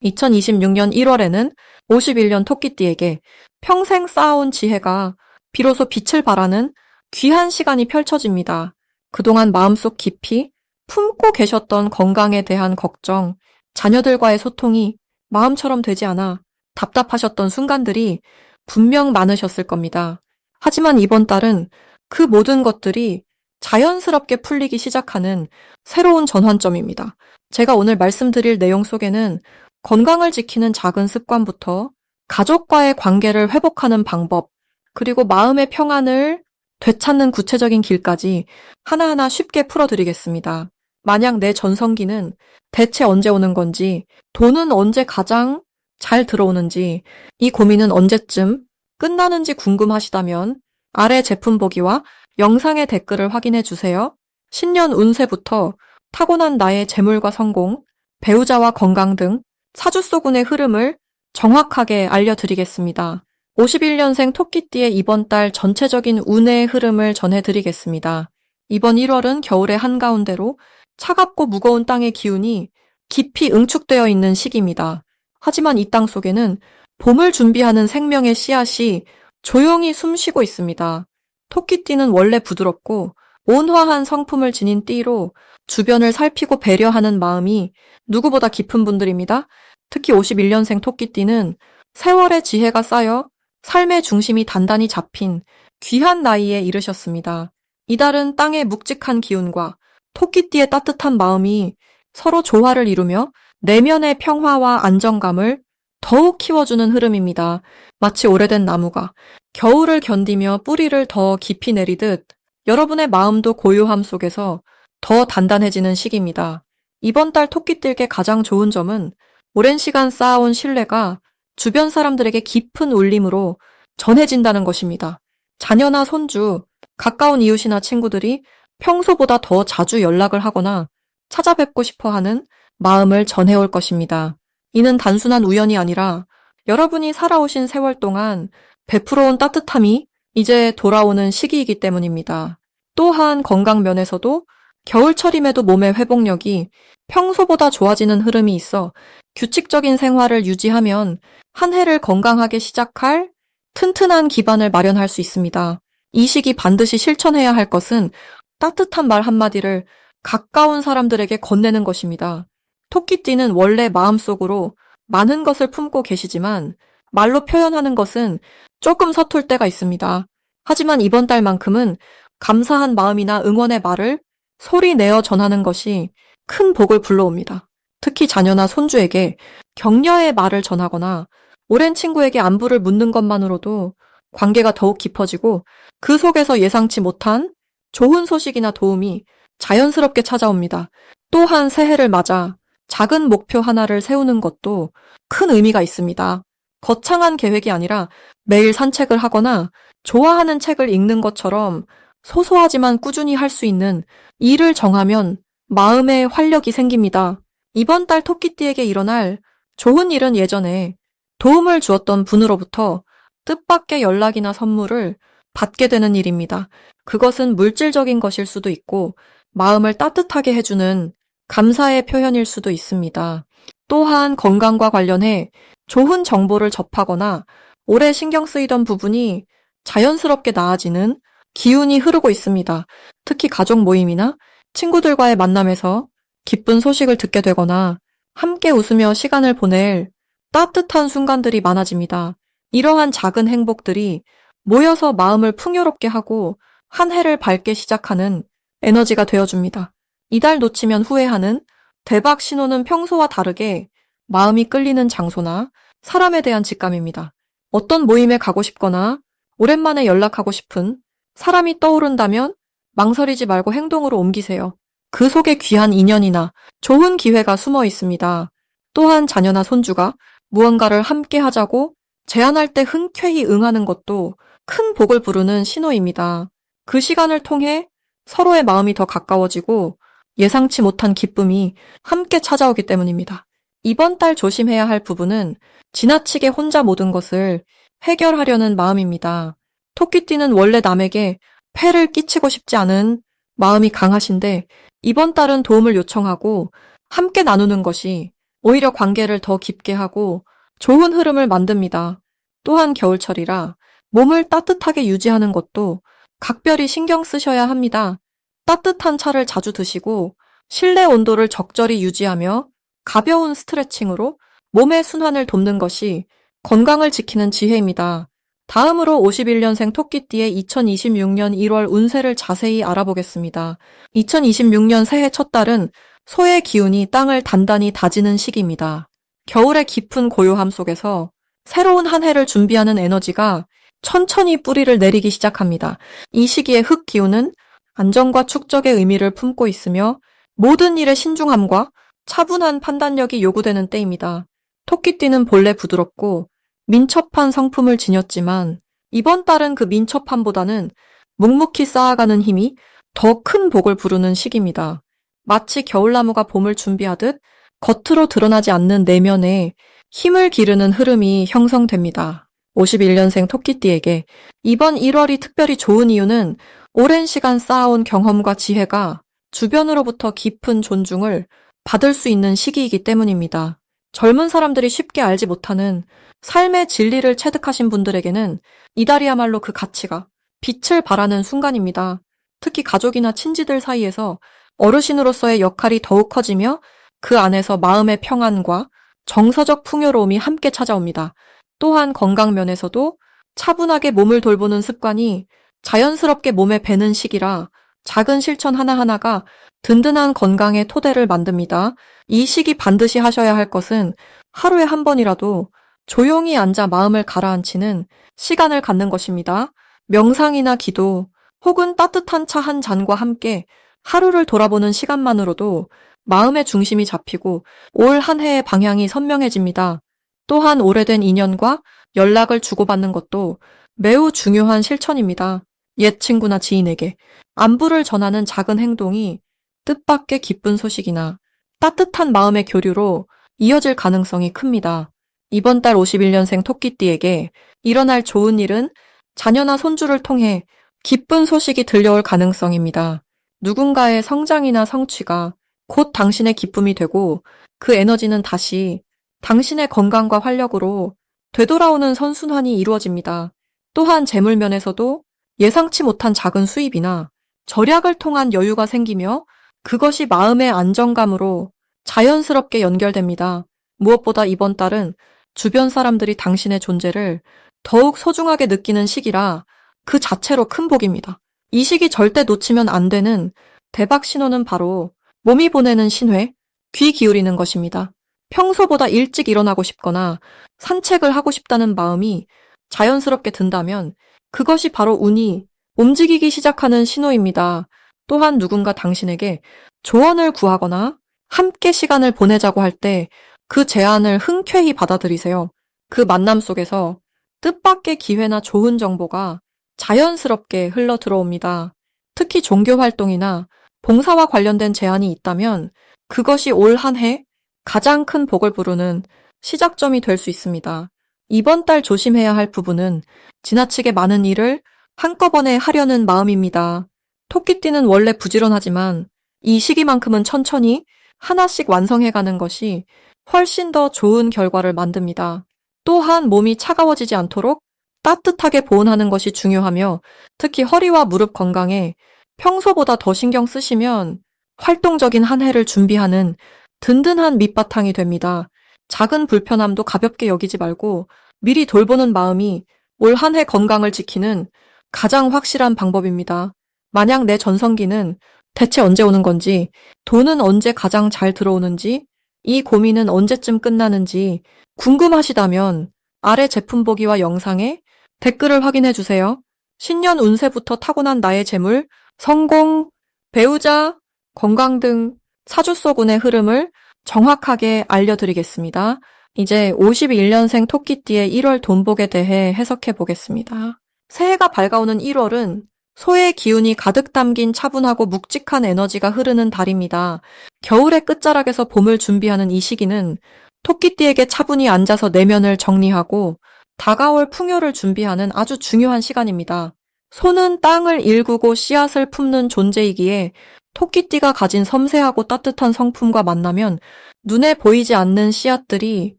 2026년 1월에는 51년 토끼띠에게 평생 쌓아온 지혜가 비로소 빛을 발하는 귀한 시간이 펼쳐집니다. 그동안 마음속 깊이 품고 계셨던 건강에 대한 걱정, 자녀들과의 소통이 마음처럼 되지 않아 답답하셨던 순간들이 분명 많으셨을 겁니다. 하지만 이번 달은 그 모든 것들이 자연스럽게 풀리기 시작하는 새로운 전환점입니다. 제가 오늘 말씀드릴 내용 속에는 건강을 지키는 작은 습관부터 가족과의 관계를 회복하는 방법, 그리고 마음의 평안을 되찾는 구체적인 길까지 하나하나 쉽게 풀어드리겠습니다. 만약 내 전성기는 대체 언제 오는 건지, 돈은 언제 가장 잘 들어오는지, 이 고민은 언제쯤 끝나는지 궁금하시다면 아래 제품 보기와 영상의 댓글을 확인해 주세요. 신년 운세부터 타고난 나의 재물과 성공, 배우자와 건강 등 사주소군의 흐름을 정확하게 알려드리겠습니다. 51년생 토끼띠의 이번 달 전체적인 운의 흐름을 전해드리겠습니다. 이번 1월은 겨울의 한가운데로 차갑고 무거운 땅의 기운이 깊이 응축되어 있는 시기입니다. 하지만 이 땅 속에는 봄을 준비하는 생명의 씨앗이 조용히 숨쉬고 있습니다. 토끼띠는 원래 부드럽고 온화한 성품을 지닌 띠로 주변을 살피고 배려하는 마음이 누구보다 깊은 분들입니다. 특히 51년생 토끼띠는 세월의 지혜가 쌓여 삶의 중심이 단단히 잡힌 귀한 나이에 이르셨습니다. 이달은 땅의 묵직한 기운과 토끼띠의 따뜻한 마음이 서로 조화를 이루며 내면의 평화와 안정감을 더욱 키워주는 흐름입니다. 마치 오래된 나무가 겨울을 견디며 뿌리를 더 깊이 내리듯 여러분의 마음도 고요함 속에서 더 단단해지는 시기입니다. 이번 달 토끼띠에게 가장 좋은 점은 오랜 시간 쌓아온 신뢰가 주변 사람들에게 깊은 울림으로 전해진다는 것입니다. 자녀나 손주, 가까운 이웃이나 친구들이 평소보다 더 자주 연락을 하거나 찾아뵙고 싶어 하는 마음을 전해올 것입니다. 이는 단순한 우연이 아니라 여러분이 살아오신 세월 동안 베풀어온 따뜻함이 이제 돌아오는 시기이기 때문입니다. 또한 건강 면에서도 겨울철임에도 몸의 회복력이 평소보다 좋아지는 흐름이 있어 규칙적인 생활을 유지하면 한 해를 건강하게 시작할 튼튼한 기반을 마련할 수 있습니다. 이 시기 반드시 실천해야 할 것은 따뜻한 말 한마디를 가까운 사람들에게 건네는 것입니다. 토끼띠는 원래 마음속으로 많은 것을 품고 계시지만 말로 표현하는 것은 조금 서툴 때가 있습니다. 하지만 이번 달만큼은 감사한 마음이나 응원의 말을 소리 내어 전하는 것이 큰 복을 불러옵니다. 특히 자녀나 손주에게 격려의 말을 전하거나 오랜 친구에게 안부를 묻는 것만으로도 관계가 더욱 깊어지고 그 속에서 예상치 못한 좋은 소식이나 도움이 자연스럽게 찾아옵니다. 또한 새해를 맞아 작은 목표 하나를 세우는 것도 큰 의미가 있습니다. 거창한 계획이 아니라 매일 산책을 하거나 좋아하는 책을 읽는 것처럼 소소하지만 꾸준히 할 수 있는 일을 정하면 마음에 활력이 생깁니다. 이번 달 토끼띠에게 일어날 좋은 일은 예전에 도움을 주었던 분으로부터 뜻밖의 연락이나 선물을 받게 되는 일입니다. 그것은 물질적인 것일 수도 있고 마음을 따뜻하게 해주는 감사의 표현일 수도 있습니다. 또한 건강과 관련해 좋은 정보를 접하거나 오래 신경 쓰이던 부분이 자연스럽게 나아지는 기운이 흐르고 있습니다. 특히 가족 모임이나 친구들과의 만남에서 기쁜 소식을 듣게 되거나 함께 웃으며 시간을 보낼 따뜻한 순간들이 많아집니다. 이러한 작은 행복들이 모여서 마음을 풍요롭게 하고 한 해를 밝게 시작하는 에너지가 되어줍니다. 이달 놓치면 후회하는 대박 신호는 평소와 다르게 마음이 끌리는 장소나 사람에 대한 직감입니다. 어떤 모임에 가고 싶거나 오랜만에 연락하고 싶은 사람이 떠오른다면 망설이지 말고 행동으로 옮기세요. 그 속에 귀한 인연이나 좋은 기회가 숨어 있습니다. 또한 자녀나 손주가 무언가를 함께 하자고 제안할 때 흔쾌히 응하는 것도 큰 복을 부르는 신호입니다. 그 시간을 통해 서로의 마음이 더 가까워지고 예상치 못한 기쁨이 함께 찾아오기 때문입니다. 이번 달 조심해야 할 부분은 지나치게 혼자 모든 것을 해결하려는 마음입니다. 토끼띠는 원래 남에게 폐를 끼치고 싶지 않은 마음이 강하신데 이번 달은 도움을 요청하고 함께 나누는 것이 오히려 관계를 더 깊게 하고 좋은 흐름을 만듭니다. 또한 겨울철이라 몸을 따뜻하게 유지하는 것도 각별히 신경 쓰셔야 합니다. 따뜻한 차를 자주 드시고 실내 온도를 적절히 유지하며 가벼운 스트레칭으로 몸의 순환을 돕는 것이 건강을 지키는 지혜입니다. 다음으로 51년생 토끼띠의 2026년 1월 운세를 자세히 알아보겠습니다. 2026년 새해 첫 달은 소의 기운이 땅을 단단히 다지는 시기입니다. 겨울의 깊은 고요함 속에서 새로운 한 해를 준비하는 에너지가 천천히 뿌리를 내리기 시작합니다. 이 시기의 흙 기운은 안정과 축적의 의미를 품고 있으며 모든 일에 신중함과 차분한 판단력이 요구되는 때입니다. 토끼띠는 본래 부드럽고 민첩한 성품을 지녔지만 이번 달은 그 민첩함보다는 묵묵히 쌓아가는 힘이 더 큰 복을 부르는 시기입니다. 마치 겨울나무가 봄을 준비하듯 겉으로 드러나지 않는 내면에 힘을 기르는 흐름이 형성됩니다. 51년생 토끼띠에게 이번 1월이 특별히 좋은 이유는 오랜 시간 쌓아온 경험과 지혜가 주변으로부터 깊은 존중을 받을 수 있는 시기이기 때문입니다. 젊은 사람들이 쉽게 알지 못하는 삶의 진리를 체득하신 분들에게는 이달이야말로 그 가치가 빛을 발하는 순간입니다. 특히 가족이나 친지들 사이에서 어르신으로서의 역할이 더욱 커지며 그 안에서 마음의 평안과 정서적 풍요로움이 함께 찾아옵니다. 또한 건강 면에서도 차분하게 몸을 돌보는 습관이 자연스럽게 몸에 배는 시기라 작은 실천 하나하나가 든든한 건강의 토대를 만듭니다. 이 시기 반드시 하셔야 할 것은 하루에 한 번이라도 조용히 앉아 마음을 가라앉히는 시간을 갖는 것입니다. 명상이나 기도 혹은 따뜻한 차 한 잔과 함께 하루를 돌아보는 시간만으로도 마음의 중심이 잡히고 올 한 해의 방향이 선명해집니다. 또한 오래된 인연과 연락을 주고받는 것도 매우 중요한 실천입니다. 옛 친구나 지인에게 안부를 전하는 작은 행동이 뜻밖의 기쁜 소식이나 따뜻한 마음의 교류로 이어질 가능성이 큽니다. 이번 달 51년생 토끼띠에게 일어날 좋은 일은 자녀나 손주를 통해 기쁜 소식이 들려올 가능성입니다. 누군가의 성장이나 성취가 곧 당신의 기쁨이 되고 그 에너지는 다시 당신의 건강과 활력으로 되돌아오는 선순환이 이루어집니다. 또한 재물 면에서도 예상치 못한 작은 수입이나 절약을 통한 여유가 생기며 그것이 마음의 안정감으로 자연스럽게 연결됩니다. 무엇보다 이번 달은 주변 사람들이 당신의 존재를 더욱 소중하게 느끼는 시기라 그 자체로 큰 복입니다. 이 시기 절대 놓치면 안 되는 대박 신호는 바로 몸이 보내는 신회, 귀 기울이는 것입니다. 평소보다 일찍 일어나고 싶거나 산책을 하고 싶다는 마음이 자연스럽게 든다면 그것이 바로 운이 움직이기 시작하는 신호입니다. 또한 누군가 당신에게 조언을 구하거나 함께 시간을 보내자고 할 때 그 제안을 흔쾌히 받아들이세요. 그 만남 속에서 뜻밖의 기회나 좋은 정보가 자연스럽게 흘러 들어옵니다. 특히 종교 활동이나 봉사와 관련된 제안이 있다면 그것이 올 한 해 가장 큰 복을 부르는 시작점이 될 수 있습니다. 이번 달 조심해야 할 부분은 지나치게 많은 일을 한꺼번에 하려는 마음입니다. 토끼띠는 원래 부지런하지만 이 시기만큼은 천천히 하나씩 완성해가는 것이 훨씬 더 좋은 결과를 만듭니다. 또한 몸이 차가워지지 않도록 따뜻하게 보온하는 것이 중요하며 특히 허리와 무릎 건강에 평소보다 더 신경 쓰시면 활동적인 한 해를 준비하는 든든한 밑바탕이 됩니다. 작은 불편함도 가볍게 여기지 말고 미리 돌보는 마음이 올 한 해 건강을 지키는 가장 확실한 방법입니다. 만약 내 전성기는 대체 언제 오는 건지, 돈은 언제 가장 잘 들어오는지, 이 고민은 언제쯤 끝나는지 궁금하시다면 아래 제품 보기와 영상에 댓글을 확인해 주세요. 신년 운세부터 타고난 나의 재물, 성공, 배우자, 건강 등 사주소군의 흐름을 정확하게 알려드리겠습니다. 이제 51년생 토끼띠의 1월 돈복에 대해 해석해 보겠습니다. 새해가 밝아오는 1월은 소의 기운이 가득 담긴 차분하고 묵직한 에너지가 흐르는 달입니다. 겨울의 끝자락에서 봄을 준비하는 이 시기는 토끼띠에게 차분히 앉아서 내면을 정리하고 다가올 풍요를 준비하는 아주 중요한 시간입니다. 소는 땅을 일구고 씨앗을 품는 존재이기에 토끼띠가 가진 섬세하고 따뜻한 성품과 만나면 눈에 보이지 않는 씨앗들이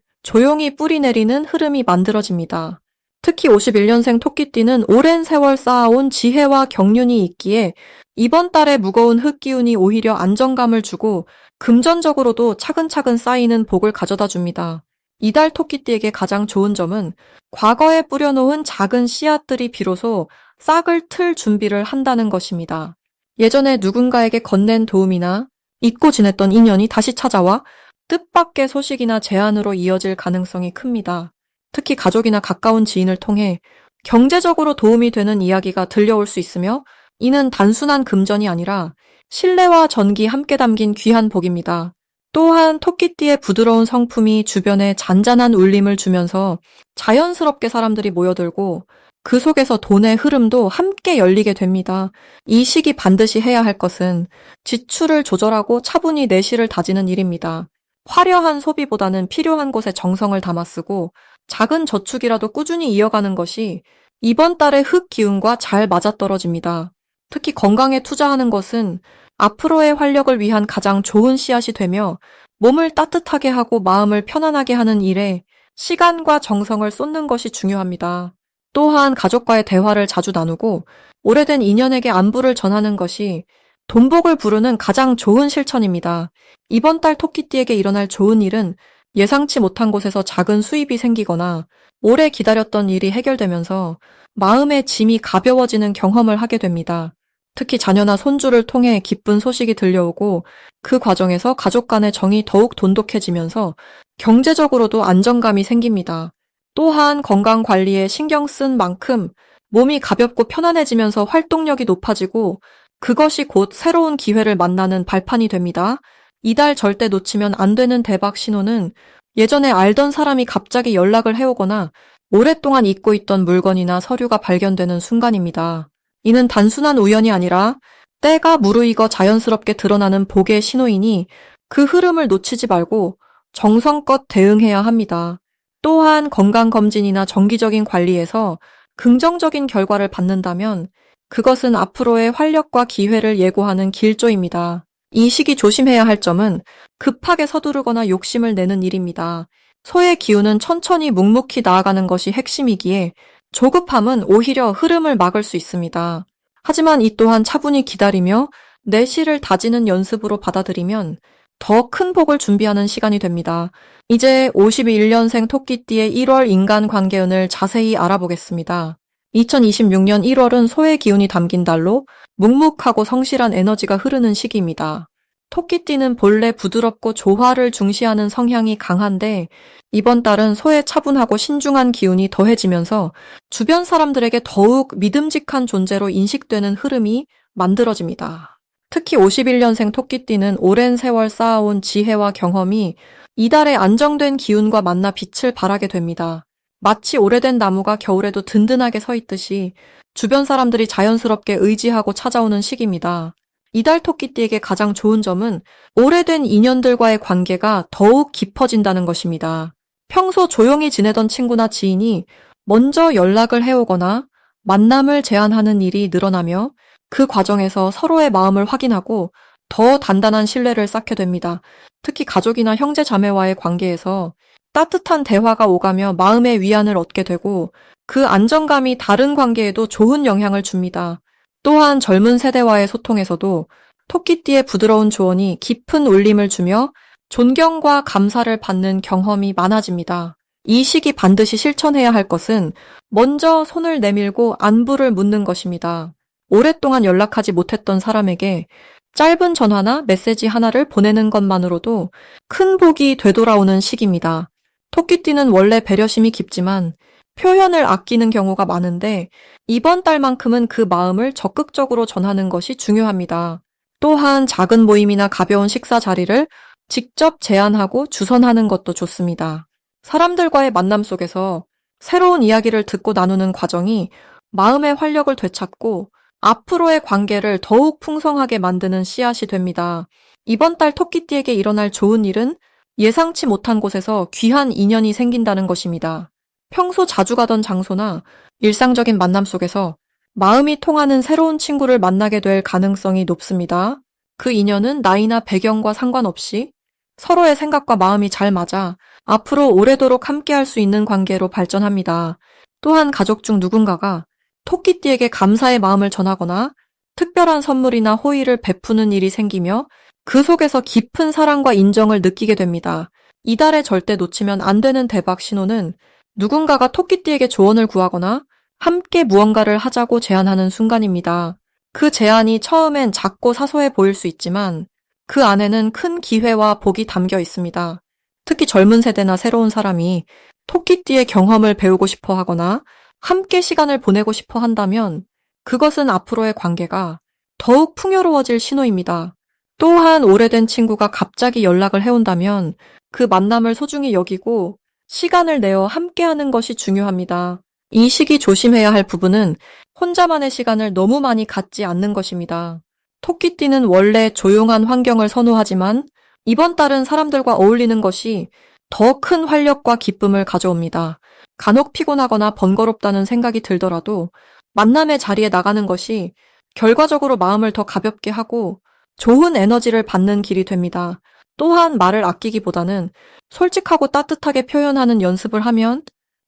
조용히 뿌리 내리는 흐름이 만들어집니다. 특히 51년생 토끼띠는 오랜 세월 쌓아온 지혜와 경륜이 있기에 이번 달의 무거운 흙기운이 오히려 안정감을 주고 금전적으로도 차근차근 쌓이는 복을 가져다 줍니다. 이달 토끼띠에게 가장 좋은 점은 과거에 뿌려놓은 작은 씨앗들이 비로소 싹을 틀 준비를 한다는 것입니다. 예전에 누군가에게 건넨 도움이나 잊고 지냈던 인연이 다시 찾아와 뜻밖의 소식이나 제안으로 이어질 가능성이 큽니다. 특히 가족이나 가까운 지인을 통해 경제적으로 도움이 되는 이야기가 들려올 수 있으며 이는 단순한 금전이 아니라 신뢰와 전기 함께 담긴 귀한 복입니다. 또한 토끼띠의 부드러운 성품이 주변에 잔잔한 울림을 주면서 자연스럽게 사람들이 모여들고 그 속에서 돈의 흐름도 함께 열리게 됩니다. 이 시기 반드시 해야 할 것은 지출을 조절하고 차분히 내실을 다지는 일입니다. 화려한 소비보다는 필요한 곳에 정성을 담아 쓰고 작은 저축이라도 꾸준히 이어가는 것이 이번 달의 흙 기운과 잘 맞아떨어집니다. 특히 건강에 투자하는 것은 앞으로의 활력을 위한 가장 좋은 씨앗이 되며 몸을 따뜻하게 하고 마음을 편안하게 하는 일에 시간과 정성을 쏟는 것이 중요합니다. 또한 가족과의 대화를 자주 나누고 오래된 인연에게 안부를 전하는 것이 돈복을 부르는 가장 좋은 실천입니다. 이번 달 토끼띠에게 일어날 좋은 일은 예상치 못한 곳에서 작은 수입이 생기거나 오래 기다렸던 일이 해결되면서 마음의 짐이 가벼워지는 경험을 하게 됩니다. 특히 자녀나 손주를 통해 기쁜 소식이 들려오고 그 과정에서 가족 간의 정이 더욱 돈독해지면서 경제적으로도 안정감이 생깁니다. 또한 건강 관리에 신경 쓴 만큼 몸이 가볍고 편안해지면서 활동력이 높아지고 그것이 곧 새로운 기회를 만나는 발판이 됩니다. 이달 절대 놓치면 안 되는 대박 신호는 예전에 알던 사람이 갑자기 연락을 해오거나 오랫동안 잊고 있던 물건이나 서류가 발견되는 순간입니다. 이는 단순한 우연이 아니라 때가 무르익어 자연스럽게 드러나는 복의 신호이니 그 흐름을 놓치지 말고 정성껏 대응해야 합니다. 또한 건강검진이나 정기적인 관리에서 긍정적인 결과를 받는다면 그것은 앞으로의 활력과 기회를 예고하는 길조입니다. 이 시기 조심해야 할 점은 급하게 서두르거나 욕심을 내는 일입니다. 소의 기운은 천천히 묵묵히 나아가는 것이 핵심이기에 조급함은 오히려 흐름을 막을 수 있습니다. 하지만 이 또한 차분히 기다리며 내실을 다지는 연습으로 받아들이면 더 큰 복을 준비하는 시간이 됩니다. 이제 51년생 토끼띠의 1월 인간관계운을 자세히 알아보겠습니다. 2026년 1월은 소의 기운이 담긴 달로 묵묵하고 성실한 에너지가 흐르는 시기입니다. 토끼띠는 본래 부드럽고 조화를 중시하는 성향이 강한데 이번 달은 소의 차분하고 신중한 기운이 더해지면서 주변 사람들에게 더욱 믿음직한 존재로 인식되는 흐름이 만들어집니다. 특히 51년생 토끼띠는 오랜 세월 쌓아온 지혜와 경험이 이달의 안정된 기운과 만나 빛을 발하게 됩니다. 마치 오래된 나무가 겨울에도 든든하게 서 있듯이 주변 사람들이 자연스럽게 의지하고 찾아오는 시기입니다. 이달 토끼띠에게 가장 좋은 점은 오래된 인연들과의 관계가 더욱 깊어진다는 것입니다. 평소 조용히 지내던 친구나 지인이 먼저 연락을 해오거나 만남을 제안하는 일이 늘어나며 그 과정에서 서로의 마음을 확인하고 더 단단한 신뢰를 쌓게 됩니다. 특히 가족이나 형제 자매와의 관계에서 따뜻한 대화가 오가며 마음의 위안을 얻게 되고 그 안정감이 다른 관계에도 좋은 영향을 줍니다. 또한 젊은 세대와의 소통에서도 토끼띠의 부드러운 조언이 깊은 울림을 주며 존경과 감사를 받는 경험이 많아집니다. 이 시기 반드시 실천해야 할 것은 먼저 손을 내밀고 안부를 묻는 것입니다. 오랫동안 연락하지 못했던 사람에게 짧은 전화나 메시지 하나를 보내는 것만으로도 큰 복이 되돌아오는 시기입니다. 토끼띠는 원래 배려심이 깊지만 표현을 아끼는 경우가 많은데 이번 달만큼은 그 마음을 적극적으로 전하는 것이 중요합니다. 또한 작은 모임이나 가벼운 식사 자리를 직접 제안하고 주선하는 것도 좋습니다. 사람들과의 만남 속에서 새로운 이야기를 듣고 나누는 과정이 마음의 활력을 되찾고 앞으로의 관계를 더욱 풍성하게 만드는 씨앗이 됩니다. 이번 달 토끼띠에게 일어날 좋은 일은 예상치 못한 곳에서 귀한 인연이 생긴다는 것입니다. 평소 자주 가던 장소나 일상적인 만남 속에서 마음이 통하는 새로운 친구를 만나게 될 가능성이 높습니다. 그 인연은 나이나 배경과 상관없이 서로의 생각과 마음이 잘 맞아 앞으로 오래도록 함께할 수 있는 관계로 발전합니다. 또한 가족 중 누군가가 토끼띠에게 감사의 마음을 전하거나 특별한 선물이나 호의를 베푸는 일이 생기며 그 속에서 깊은 사랑과 인정을 느끼게 됩니다. 이달에 절대 놓치면 안 되는 대박 신호는 누군가가 토끼띠에게 조언을 구하거나 함께 무언가를 하자고 제안하는 순간입니다. 그 제안이 처음엔 작고 사소해 보일 수 있지만 그 안에는 큰 기회와 복이 담겨 있습니다. 특히 젊은 세대나 새로운 사람이 토끼띠의 경험을 배우고 싶어 하거나 함께 시간을 보내고 싶어 한다면 그것은 앞으로의 관계가 더욱 풍요로워질 신호입니다. 또한 오래된 친구가 갑자기 연락을 해온다면 그 만남을 소중히 여기고 시간을 내어 함께하는 것이 중요합니다. 이 시기 조심해야 할 부분은 혼자만의 시간을 너무 많이 갖지 않는 것입니다. 토끼띠는 원래 조용한 환경을 선호하지만 이번 달은 사람들과 어울리는 것이 더 큰 활력과 기쁨을 가져옵니다. 간혹 피곤하거나 번거롭다는 생각이 들더라도 만남의 자리에 나가는 것이 결과적으로 마음을 더 가볍게 하고 좋은 에너지를 받는 길이 됩니다. 또한 말을 아끼기보다는 솔직하고 따뜻하게 표현하는 연습을 하면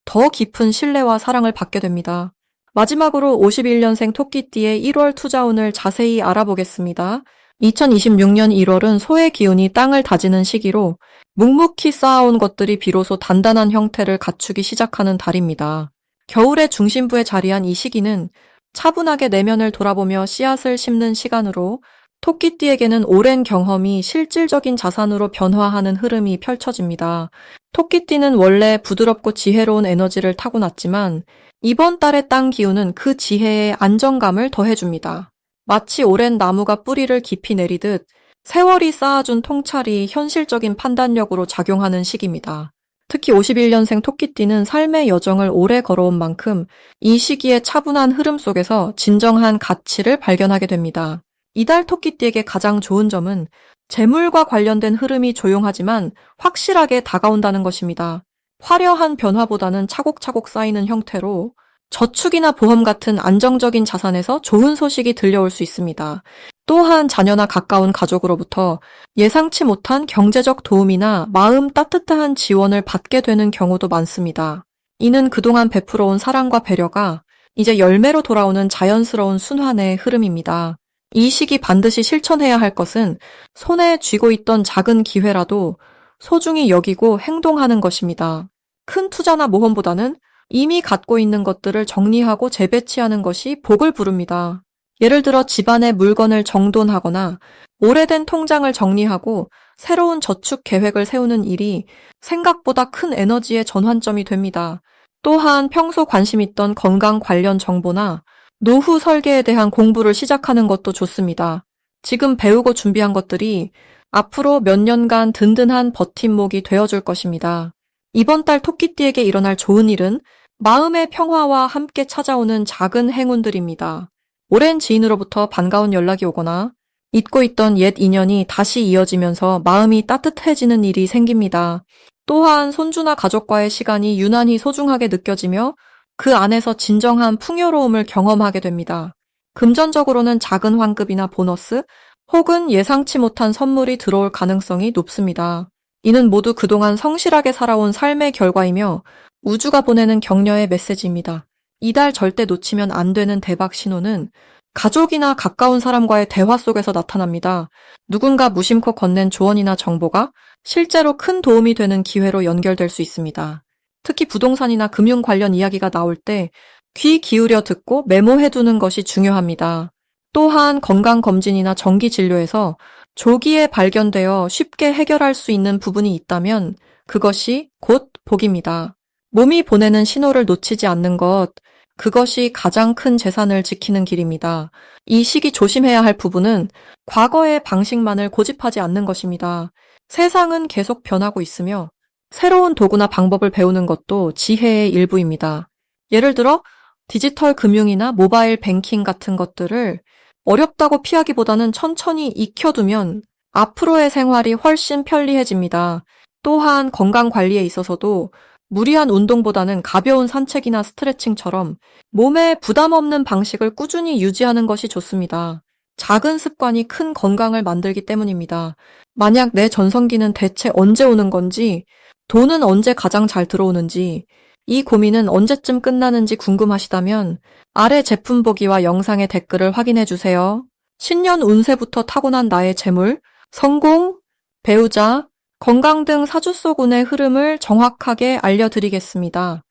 더 깊은 신뢰와 사랑을 받게 됩니다. 마지막으로 51년생 토끼띠의 1월 투자운을 자세히 알아보겠습니다. 2026년 1월은 소의 기운이 땅을 다지는 시기로 묵묵히 쌓아온 것들이 비로소 단단한 형태를 갖추기 시작하는 달입니다. 겨울의 중심부에 자리한 이 시기는 차분하게 내면을 돌아보며 씨앗을 심는 시간으로 토끼띠에게는 오랜 경험이 실질적인 자산으로 변화하는 흐름이 펼쳐집니다. 토끼띠는 원래 부드럽고 지혜로운 에너지를 타고났지만 이번 달의 땅 기운은 그 지혜에 안정감을 더해줍니다. 마치 오랜 나무가 뿌리를 깊이 내리듯 세월이 쌓아준 통찰이 현실적인 판단력으로 작용하는 시기입니다. 특히 51년생 토끼띠는 삶의 여정을 오래 걸어온 만큼 이 시기의 차분한 흐름 속에서 진정한 가치를 발견하게 됩니다. 이달 토끼띠에게 가장 좋은 점은 재물과 관련된 흐름이 조용하지만 확실하게 다가온다는 것입니다. 화려한 변화보다는 차곡차곡 쌓이는 형태로 저축이나 보험 같은 안정적인 자산에서 좋은 소식이 들려올 수 있습니다. 또한 자녀나 가까운 가족으로부터 예상치 못한 경제적 도움이나 마음 따뜻한 지원을 받게 되는 경우도 많습니다. 이는 그동안 베풀어온 사랑과 배려가 이제 열매로 돌아오는 자연스러운 순환의 흐름입니다. 이 시기 반드시 실천해야 할 것은 손에 쥐고 있던 작은 기회라도 소중히 여기고 행동하는 것입니다. 큰 투자나 모험보다는 이미 갖고 있는 것들을 정리하고 재배치하는 것이 복을 부릅니다. 예를 들어 집안의 물건을 정돈하거나 오래된 통장을 정리하고 새로운 저축 계획을 세우는 일이 생각보다 큰 에너지의 전환점이 됩니다. 또한 평소 관심 있던 건강 관련 정보나 노후 설계에 대한 공부를 시작하는 것도 좋습니다. 지금 배우고 준비한 것들이 앞으로 몇 년간 든든한 버팀목이 되어줄 것입니다. 이번 달 토끼띠에게 일어날 좋은 일은 마음의 평화와 함께 찾아오는 작은 행운들입니다. 오랜 지인으로부터 반가운 연락이 오거나 잊고 있던 옛 인연이 다시 이어지면서 마음이 따뜻해지는 일이 생깁니다. 또한 손주나 가족과의 시간이 유난히 소중하게 느껴지며 그 안에서 진정한 풍요로움을 경험하게 됩니다. 금전적으로는 작은 환급이나 보너스 혹은 예상치 못한 선물이 들어올 가능성이 높습니다. 이는 모두 그동안 성실하게 살아온 삶의 결과이며 우주가 보내는 격려의 메시지입니다. 이달 절대 놓치면 안 되는 대박 신호는 가족이나 가까운 사람과의 대화 속에서 나타납니다. 누군가 무심코 건넨 조언이나 정보가 실제로 큰 도움이 되는 기회로 연결될 수 있습니다. 특히 부동산이나 금융 관련 이야기가 나올 때 귀 기울여 듣고 메모해두는 것이 중요합니다. 또한 건강검진이나 정기진료에서 조기에 발견되어 쉽게 해결할 수 있는 부분이 있다면 그것이 곧 복입니다. 몸이 보내는 신호를 놓치지 않는 것, 그것이 가장 큰 재산을 지키는 길입니다. 이 시기 조심해야 할 부분은 과거의 방식만을 고집하지 않는 것입니다. 세상은 계속 변하고 있으며 새로운 도구나 방법을 배우는 것도 지혜의 일부입니다. 예를 들어 디지털 금융이나 모바일 뱅킹 같은 것들을 어렵다고 피하기보다는 천천히 익혀두면 앞으로의 생활이 훨씬 편리해집니다. 또한 건강 관리에 있어서도 무리한 운동보다는 가벼운 산책이나 스트레칭처럼 몸에 부담 없는 방식을 꾸준히 유지하는 것이 좋습니다. 작은 습관이 큰 건강을 만들기 때문입니다. 만약 내 전성기는 대체 언제 오는 건지, 돈은 언제 가장 잘 들어오는지, 이 고민은 언제쯤 끝나는지 궁금하시다면 아래 제품 보기와 영상의 댓글을 확인해 주세요. 신년 운세부터 타고난 나의 재물, 성공, 배우자, 건강 등 사주 속 운의 흐름을 정확하게 알려드리겠습니다.